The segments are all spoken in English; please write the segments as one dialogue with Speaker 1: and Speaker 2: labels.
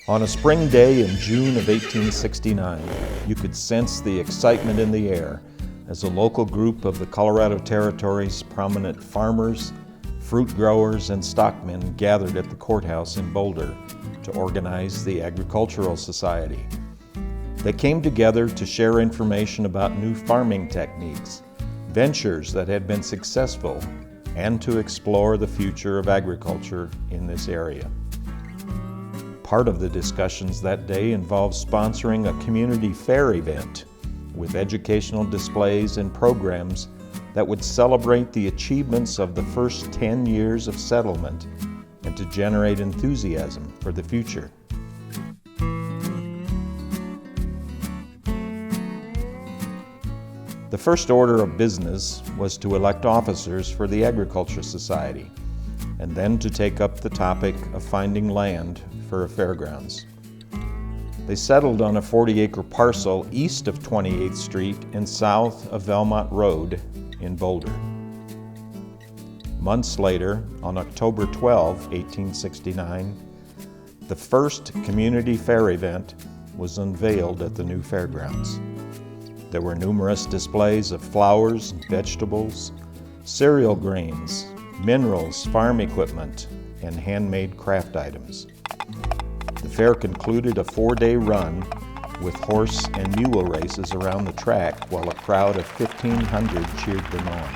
Speaker 1: On a spring day in June of 1869, you could sense the excitement in the air as a local group of the Colorado Territory's prominent farmers, fruit growers, and stockmen gathered at the courthouse in Boulder to organize the Agricultural Society. They came together to share information about new farming techniques, ventures that had been successful, and to explore the future of agriculture in this area. Part of the discussions that day involved sponsoring a community fair event with educational displays and programs that would celebrate the achievements of the first 10 years of settlement and to generate enthusiasm for the future. The first order of business was to elect officers for the Agriculture Society, and then to take up the topic of finding land for a fairgrounds. They settled on a 40-acre parcel east of 28th Street and south of Velmont Road in Boulder. Months later, on October 12, 1869, the first community fair event was unveiled at the new fairgrounds. There were numerous displays of flowers, vegetables, cereal grains, minerals, farm equipment, and handmade craft items. The fair concluded a 4-day run with horse and mule races around the track while a crowd of 1,500 cheered them on.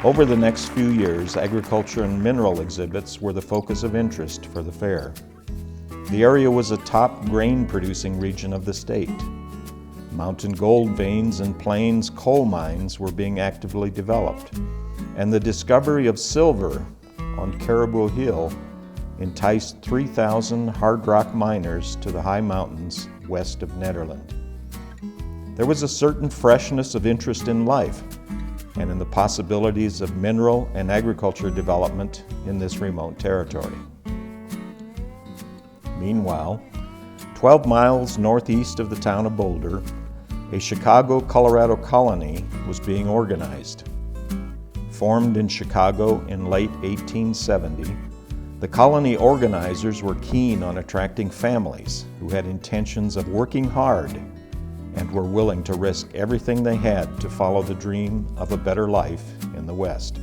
Speaker 1: Over the next few years, agriculture and mineral exhibits were the focus of interest for the fair. The area was a top grain-producing region of the state. Mountain gold veins and plains coal mines were being actively developed, and the discovery of silver on Caribou Hill enticed 3,000 hard rock miners to the high mountains west of Nederland. There was a certain freshness of interest in life and in the possibilities of mineral and agriculture development in this remote territory. Meanwhile, 12 miles northeast of the town of Boulder, a Chicago, Colorado colony was being organized. Formed in Chicago in late 1870, the colony organizers were keen on attracting families who had intentions of working hard and were willing to risk everything they had to follow the dream of a better life in the West.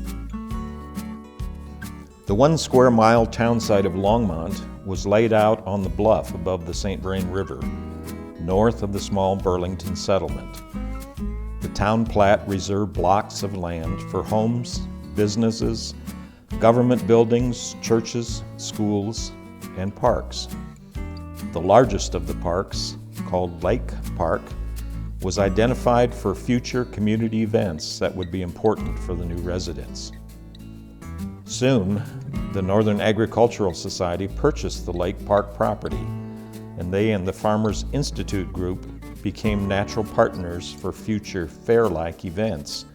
Speaker 1: The 1 square mile town site of Longmont was laid out on the bluff above the St. Vrain River, north of the small Burlington settlement. The town plat reserved blocks of land for homes, businesses, government buildings, churches, schools, and parks. The largest of the parks, called Lake Park, was identified for future community events that would be important for the new residents. Soon, the Northern Agricultural Society purchased the Lake Park property, and they and the Farmers Institute Group became natural partners for future fair-like events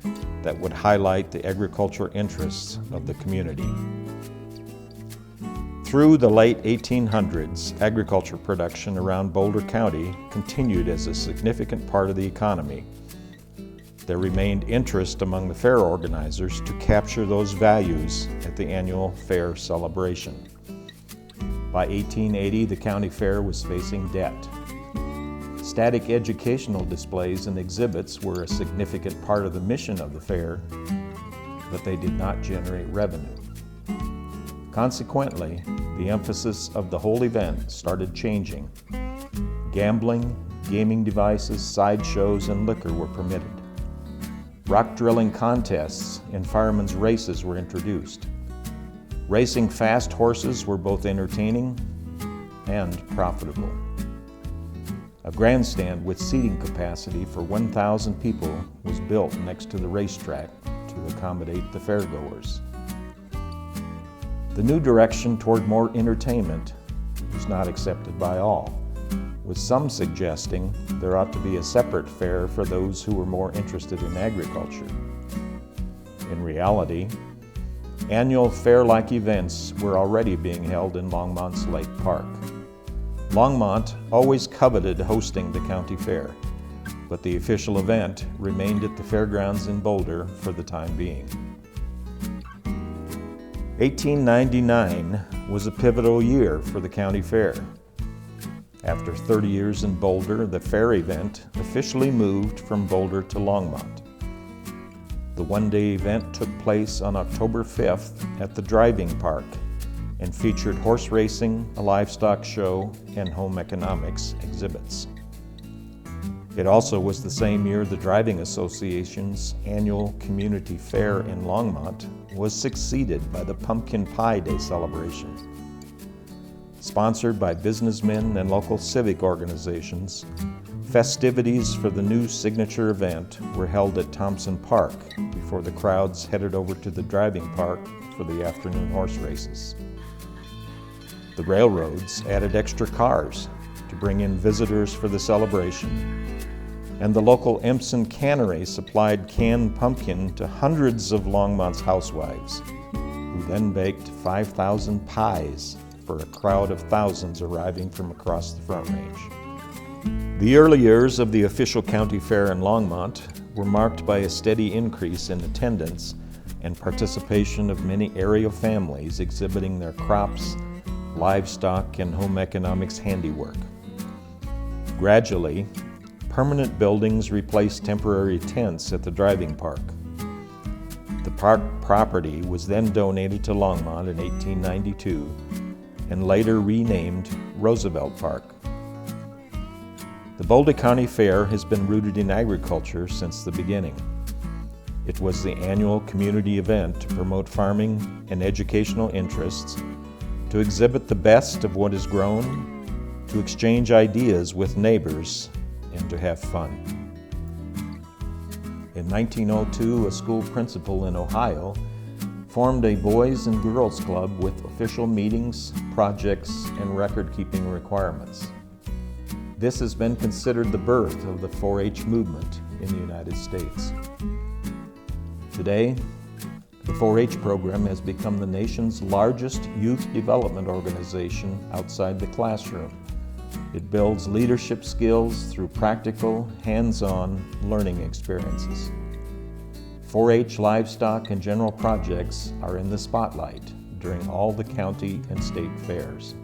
Speaker 1: that would highlight the agricultural interests of the community. Through the late 1800s, agriculture production around Boulder County continued as a significant part of the economy. There remained interest among the fair organizers to capture those values at the annual fair celebration. By 1880, the county fair was facing debt. Static educational displays and exhibits were a significant part of the mission of the fair, but they did not generate revenue. Consequently, the emphasis of the whole event started changing. Gambling, gaming devices, sideshows, and liquor were permitted. Rock drilling contests and firemen's races were introduced. Racing fast horses were both entertaining and profitable. A grandstand with seating capacity for 1,000 people was built next to the racetrack to accommodate the fairgoers. The new direction toward more entertainment was not accepted by all, with some suggesting there ought to be a separate fair for those who were more interested in agriculture. In reality, annual fair-like events were already being held in Longmont's Lake Park. Longmont always coveted hosting the county fair, but the official event remained at the fairgrounds in Boulder for the time being. 1899 was a pivotal year for the county fair. After 30 years in Boulder, the fair event officially moved from Boulder to Longmont. The one-day event took place on October 5th at the driving park and featured horse racing, a livestock show, and home economics exhibits. It also was the same year the Driving Association's annual community fair in Longmont was succeeded by the Pumpkin Pie Day celebration. Sponsored by businessmen and local civic organizations, festivities for the new signature event were held at Thompson Park before the crowds headed over to the driving park for the afternoon horse races. The railroads added extra cars to bring in visitors for the celebration, and the local Empson cannery supplied canned pumpkin to hundreds of Longmont's housewives, who then baked 5,000 pies for a crowd of thousands arriving from across the Front Range. The early years of the official county fair in Longmont were marked by a steady increase in attendance and participation of many area families exhibiting their crops, livestock, and home economics handiwork. Gradually, permanent buildings replaced temporary tents at the driving park. The park property was then donated to Longmont in 1892 and later renamed Roosevelt Park. The Boulder County Fair has been rooted in agriculture since the beginning. It was the annual community event to promote farming and educational interests, to exhibit the best of what is grown, to exchange ideas with neighbors, and to have fun. In 1902, a school principal in Ohio formed a Boys and Girls Club with official meetings, projects, and record-keeping requirements. This has been considered the birth of the 4-H movement in the United States. Today, the 4-H program has become the nation's largest youth development organization outside the classroom. It builds leadership skills through practical, hands-on learning experiences. 4-H livestock and general projects are in the spotlight during all the county and state fairs.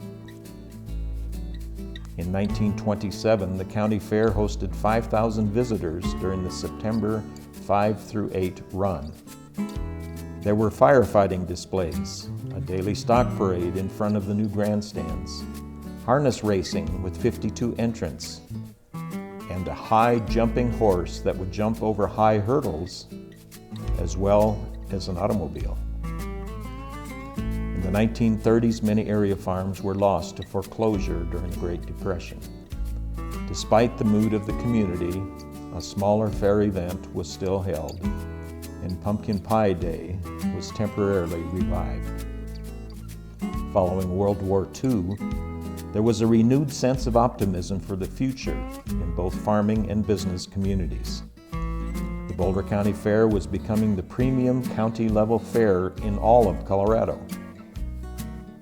Speaker 1: In 1927, the county fair hosted 5,000 visitors during the September 5 through 8 run. There were firefighting displays, a daily stock parade in front of the new grandstands, harness racing with 52 entrants, and a high jumping horse that would jump over high hurdles, as well as an automobile. In the 1930s, many area farms were lost to foreclosure during the Great Depression. Despite the mood of the community, a smaller fair event was still held, and Pumpkin Pie Day was temporarily revived. Following World War II, there was a renewed sense of optimism for the future in both farming and business communities. The Boulder County Fair was becoming the premium county-level fair in all of Colorado.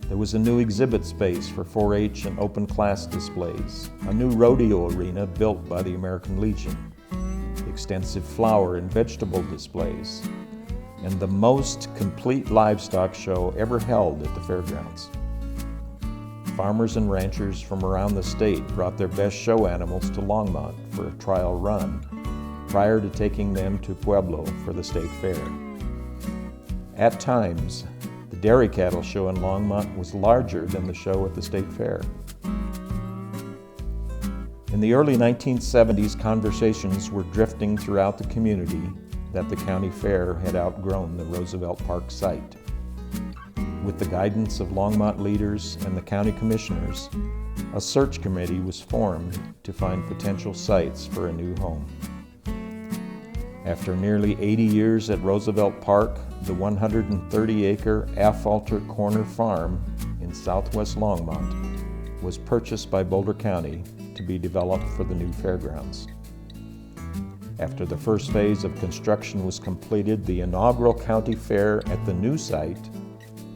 Speaker 1: There was a new exhibit space for 4-H and open class displays, a new rodeo arena built by the American Legion, extensive flower and vegetable displays, and the most complete livestock show ever held at the fairgrounds. Farmers and ranchers from around the state brought their best show animals to Longmont for a trial run prior to taking them to Pueblo for the state fair. At times, the dairy cattle show in Longmont was larger than the show at the state fair. In the early 1970s, conversations were drifting throughout the community that the county fair had outgrown the Roosevelt Park site. With the guidance of Longmont leaders and the county commissioners, a search committee was formed to find potential sites for a new home. After nearly 80 years at Roosevelt Park, the 130-acre Affolter Corner Farm in southwest Longmont was purchased by Boulder County to be developed for the new fairgrounds. After the first phase of construction was completed, the inaugural county fair at the new site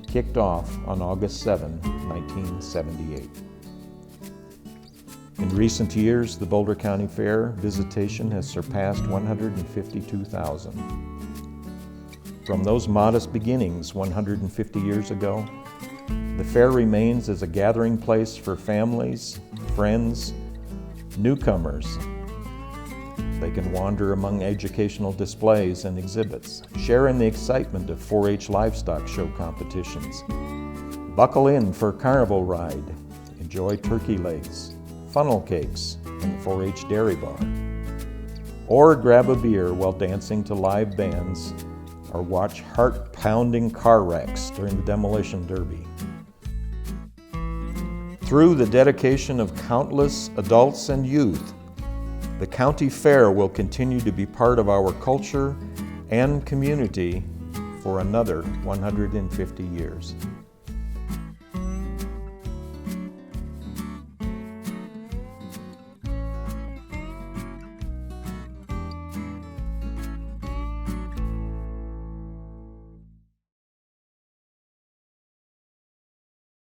Speaker 1: kicked off on August 7, 1978. In recent years, the Boulder County Fair visitation has surpassed 152,000. From those modest beginnings 150 years ago, the fair remains as a gathering place for families, friends, newcomers. They can wander among educational displays and exhibits, share in the excitement of 4-H livestock show competitions, buckle in for a carnival ride, enjoy turkey legs, funnel cakes, and the 4-H dairy bar, or grab a beer while dancing to live bands, or watch heart-pounding car wrecks during the demolition derby. Through the dedication of countless adults and youth, the county fair will continue to be part of our culture and community for another 150 years.